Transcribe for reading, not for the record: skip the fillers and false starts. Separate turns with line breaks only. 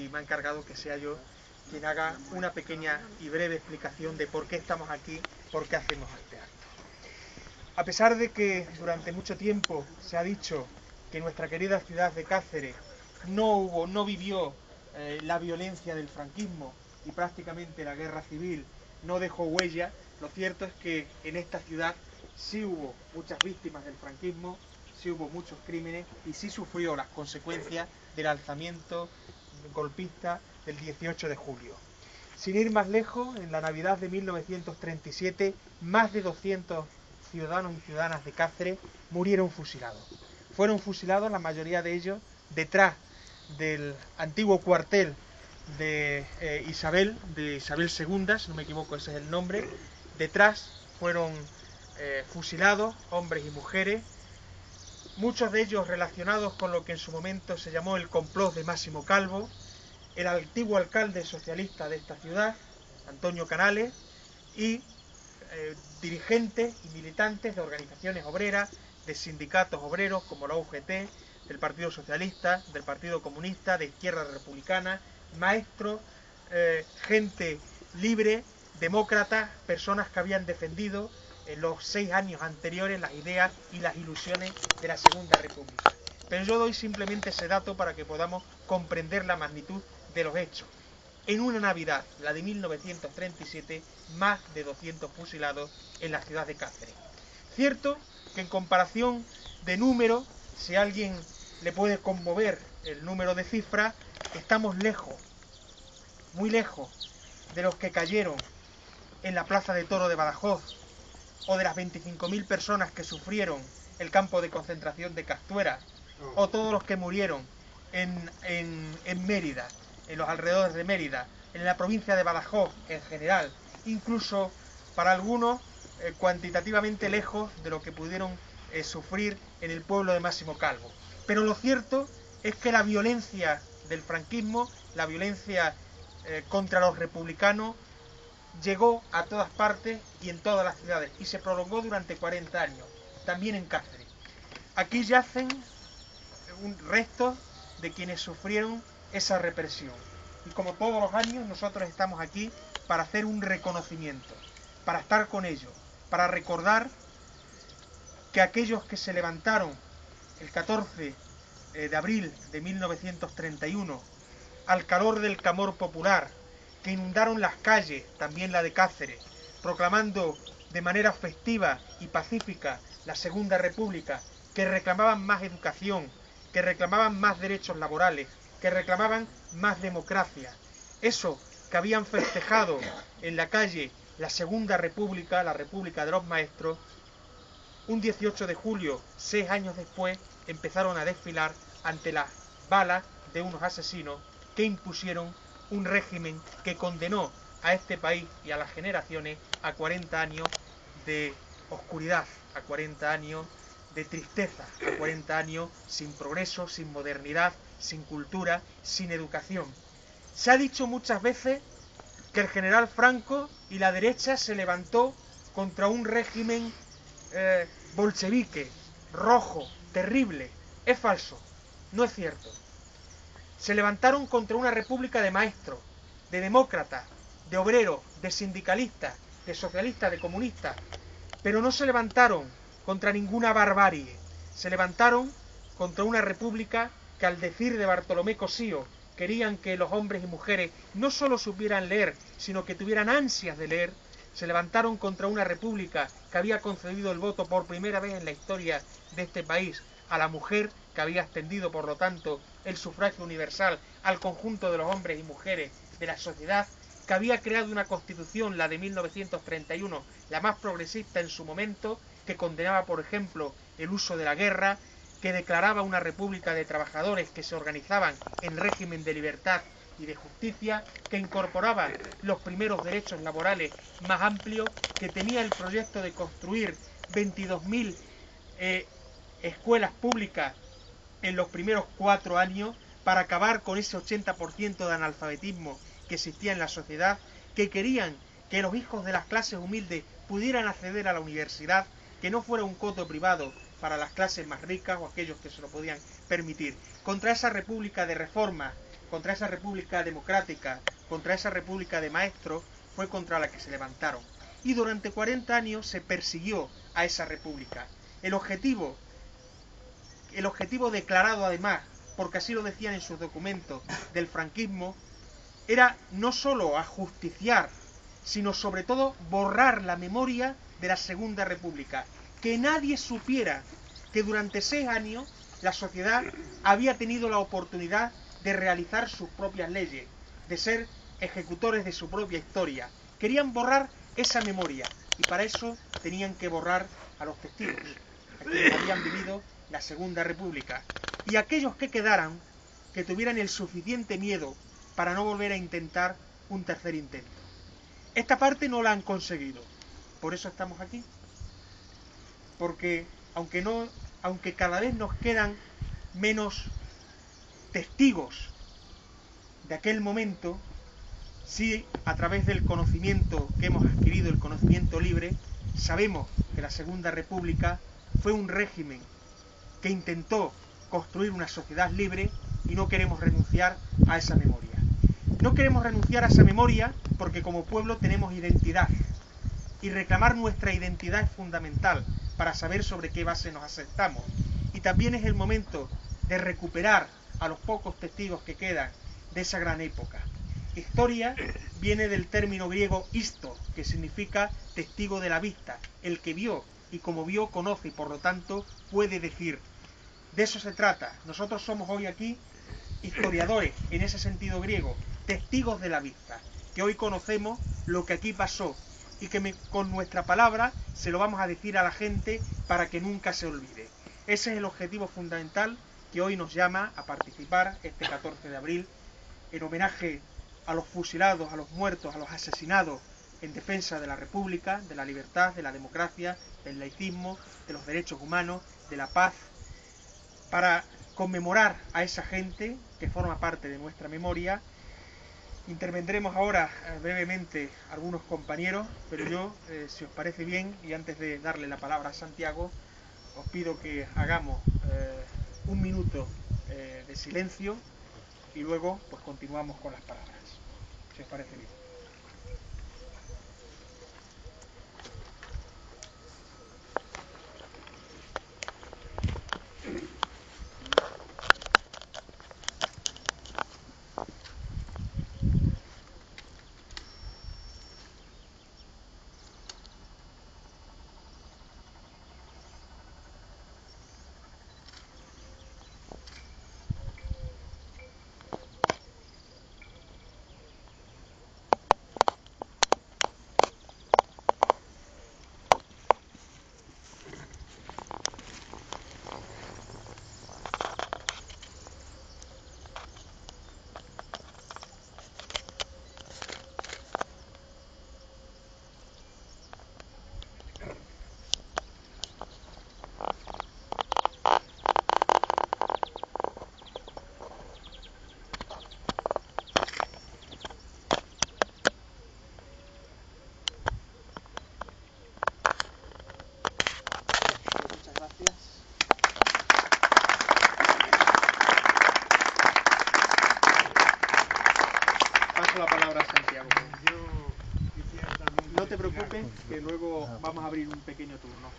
y me ha encargado que sea yo quien haga una pequeña y breve explicación de por qué estamos aquí, por qué hacemos este acto. A pesar de que durante mucho tiempo se ha dicho que nuestra querida ciudad de Cáceres no vivió la violencia del franquismo y prácticamente la guerra civil no dejó huella, lo cierto es que en esta ciudad sí hubo muchas víctimas del franquismo, sí hubo muchos crímenes y sí sufrió las consecuencias del alzamiento golpista del 18 de julio. Sin ir más lejos, en la Navidad de 1937, más de 200 ciudadanos y ciudadanas de Cáceres murieron fusilados. Fueron fusilados, la mayoría de ellos, detrás del antiguo cuartel de Isabel II, si no me equivoco, ese es el nombre. Detrás fueron fusilados hombres y mujeres, muchos de ellos relacionados con lo que en su momento se llamó el complot de Máximo Calvo, el antiguo alcalde socialista de esta ciudad, Antonio Canales, y dirigentes y militantes de organizaciones obreras, de sindicatos obreros como la UGT, del Partido Socialista, del Partido Comunista, de Izquierda Republicana, maestros, gente libre, demócratas, personas que habían defendido en los 6 años anteriores las ideas y las ilusiones de la Segunda República. Pero yo doy simplemente ese dato para que podamos comprender la magnitud de los hechos. En una Navidad, la de 1937, más de 200 fusilados en la ciudad de Cáceres. Cierto que en comparación de número, si a alguien le puede conmover el número de cifras, estamos lejos, muy lejos, de los que cayeron en la Plaza de Toro de Badajoz, o de las 25.000 personas que sufrieron el campo de concentración de Castuera, o todos los que murieron en Mérida, en los alrededores de Mérida, en la provincia de Badajoz en general, incluso para algunos cuantitativamente lejos de lo que pudieron sufrir en el pueblo de Máximo Calvo. Pero lo cierto es que la violencia del franquismo, la violencia contra los republicanos, llegó a todas partes y en todas las ciudades y se prolongó durante 40 años, también en Cáceres. Aquí yacen restos de quienes sufrieron esa represión. Y como todos los años, nosotros estamos aquí para hacer un reconocimiento, para estar con ellos, para recordar que aquellos que se levantaron el 14 de abril de 1931, al calor del clamor popular, que inundaron las calles, también la de Cáceres, proclamando de manera festiva y pacífica la Segunda República, que reclamaban más educación, que reclamaban más derechos laborales, que reclamaban más democracia. Eso que habían festejado en la calle la Segunda República, la República de los Maestros, un 18 de julio, 6 años después, empezaron a desfilar ante las balas de unos asesinos que impusieron un régimen que condenó a este país y a las generaciones a 40 años de oscuridad, a 40 años de tristeza, a 40 años sin progreso, sin modernidad, sin cultura, sin educación. Se ha dicho muchas veces que el general Franco y la derecha se levantó contra un régimen bolchevique, rojo, terrible. Es falso, no es cierto. Se levantaron contra una república de maestros, de demócratas, de obreros, de sindicalistas, de socialistas, de comunistas, pero no se levantaron contra ninguna barbarie. Se levantaron contra una república que, al decir de Bartolomé Cosío, querían que los hombres y mujeres no solo supieran leer, sino que tuvieran ansias de leer. Se levantaron contra una república que había concedido el voto por primera vez en la historia de este país a la mujer, que había extendido, por lo tanto, el sufragio universal al conjunto de los hombres y mujeres de la sociedad, que había creado una constitución, la de 1931, la más progresista en su momento, que condenaba, por ejemplo, el uso de la guerra, que declaraba una república de trabajadores que se organizaban en régimen de libertad y de justicia, que incorporaba los primeros derechos laborales más amplios, que tenía el proyecto de construir 22.000 escuelas públicas en los primeros 4 años para acabar con ese 80% de analfabetismo que existía en la sociedad, que querían que los hijos de las clases humildes pudieran acceder a la universidad, que no fuera un coto privado para las clases más ricas o aquellos que se lo podían permitir. Contra esa república de reformas contra esa república democrática, contra esa república de maestros, fue contra la que se levantaron. Y durante 40 años se persiguió a esa república. El objetivo declarado además, porque así lo decían en sus documentos, del franquismo, era no solo ajusticiar, sino sobre todo borrar la memoria de la Segunda República. Que nadie supiera que durante 6 años la sociedad había tenido la oportunidad de realizar sus propias leyes, de ser ejecutores de su propia historia. Querían borrar esa memoria y para eso tenían que borrar a los testigos, a quienes habían vivido la Segunda República. Y aquellos que quedaran, que tuvieran el suficiente miedo para no volver a intentar un tercer intento. Esta parte no la han conseguido. Por eso estamos aquí. Porque aunque cada vez nos quedan menos testigos de aquel momento, sí, a través del conocimiento que hemos adquirido, el conocimiento libre, sabemos que la Segunda República fue un régimen que intentó construir una sociedad libre y no queremos renunciar a esa memoria. No queremos renunciar a esa memoria porque como pueblo tenemos identidad y reclamar nuestra identidad es fundamental para saber sobre qué base nos asentamos. Y también es el momento de recuperar a los pocos testigos que quedan de esa gran época. Historia viene del término griego isto, que significa testigo de la vista, el que vio y como vio conoce y por lo tanto puede decir. De eso se trata. Nosotros somos hoy aquí historiadores, en ese sentido griego, testigos de la vista, que hoy conocemos lo que aquí pasó y que con nuestra palabra se lo vamos a decir a la gente para que nunca se olvide. Ese es el objetivo fundamental que hoy nos llama a participar este 14 de abril en homenaje a los fusilados, a los muertos, a los asesinados en defensa de la República, de la libertad, de la democracia, del laicismo, de los derechos humanos, de la paz, para conmemorar a esa gente que forma parte de nuestra memoria. Intervendremos ahora brevemente algunos compañeros, pero yo, si os parece bien, y antes de darle la palabra a Santiago, os pido que hagamos un minuto de silencio y luego pues continuamos con las palabras, si os parece bien. La palabra a Santiago. No te preocupes, que luego vamos a abrir un pequeño turno.